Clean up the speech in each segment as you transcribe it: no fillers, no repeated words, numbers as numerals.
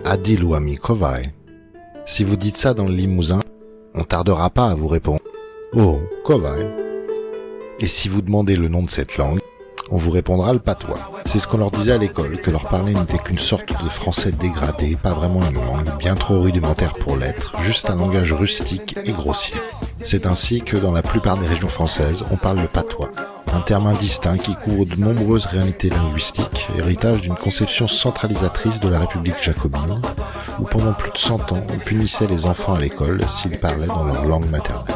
Adil ou ami Kovai. Si vous dites ça dans le Limousin, on tardera pas à vous répondre « Oh, Kovai ». Et si vous demandez le nom de cette langue, on vous répondra le patois. C'est ce qu'on leur disait à l'école, que leur parler n'était qu'une sorte de français dégradé, pas vraiment une langue, bien trop rudimentaire pour l'être, juste un langage rustique et grossier. C'est ainsi que dans la plupart des régions françaises, on parle le patois, un terme indistinct qui couvre de nombreuses réalités linguistiques, héritage d'une conception centralisatrice de la République jacobine, où pendant plus de 100 ans, on punissait les enfants à l'école s'ils parlaient dans leur langue maternelle.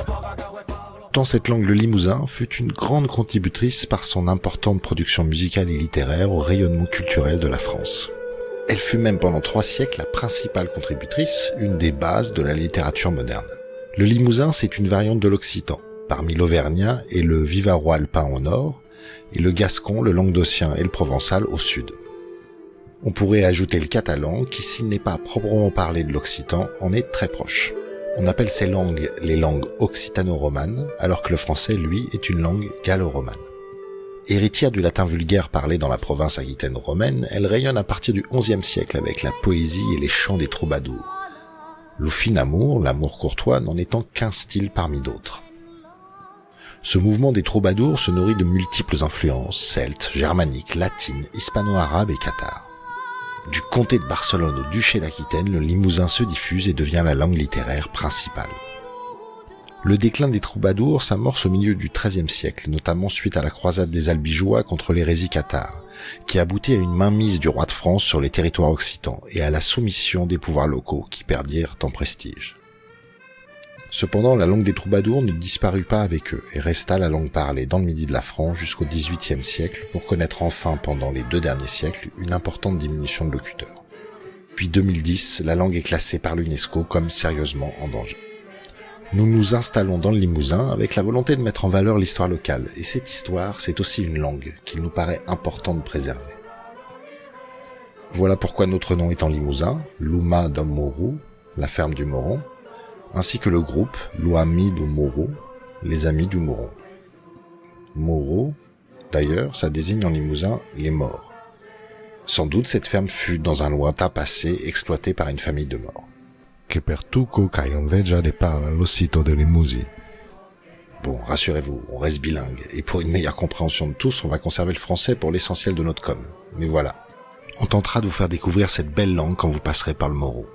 Tant cette langue, le limousin, fut une grande contributrice par son importante production musicale et littéraire au rayonnement culturel de la France. Elle fut même pendant 3 siècles la principale contributrice, une des bases de la littérature moderne. Le limousin, c'est une variante de l'occitan, parmi l'auvergnat et le vivarois alpin au nord, et le gascon, le languedocien et le provençal au sud. On pourrait ajouter le catalan, qui s'il n'est pas à proprement parler de l'occitan, en est très proche. On appelle ces langues les langues occitano-romanes, alors que le français, lui, est une langue gallo-romane. Héritière du latin vulgaire parlé dans la province aquitaine romaine, elle rayonne à partir du XIe siècle avec la poésie et les chants des troubadours. Le fin amour, l'amour courtois, n'en étant qu'un style parmi d'autres. Ce mouvement des troubadours se nourrit de multiples influences, celtes, germaniques, latines, hispano-arabes et cathares. Du comté de Barcelone au duché d'Aquitaine, le limousin se diffuse et devient la langue littéraire principale. Le déclin des troubadours s'amorce au milieu du XIIIe siècle, notamment suite à la croisade des Albigeois contre l'hérésie cathare, qui aboutit à une mainmise du roi de France sur les territoires occitans et à la soumission des pouvoirs locaux qui perdirent en prestige. Cependant, la langue des troubadours ne disparut pas avec eux et resta la langue parlée dans le midi de la France jusqu'au XVIIIe siècle pour connaître enfin pendant les 2 derniers siècles une importante diminution de locuteurs. Puis 2010, la langue est classée par l'UNESCO comme sérieusement en danger. Nous nous installons dans le Limousin avec la volonté de mettre en valeur l'histoire locale, et cette histoire, c'est aussi une langue qu'il nous paraît important de préserver. Voilà pourquoi notre nom est en Limousin, Luma do Mourou, la ferme du Moron, ainsi que le groupe Luami do Mourou, les amis du Moron. Mourou, d'ailleurs, ça désigne en Limousin les morts. Sans doute cette ferme fut dans un lointain passé exploitée par une famille de morts. Que per tuco qu'ai enveja de parla l'ossito de Limousin. Bon, rassurez-vous, on reste bilingue, et pour une meilleure compréhension de tous, on va conserver le français pour l'essentiel de notre com. Mais voilà, on tentera de vous faire découvrir cette belle langue quand vous passerez par le Moron.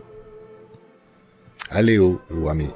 Allez, Luami.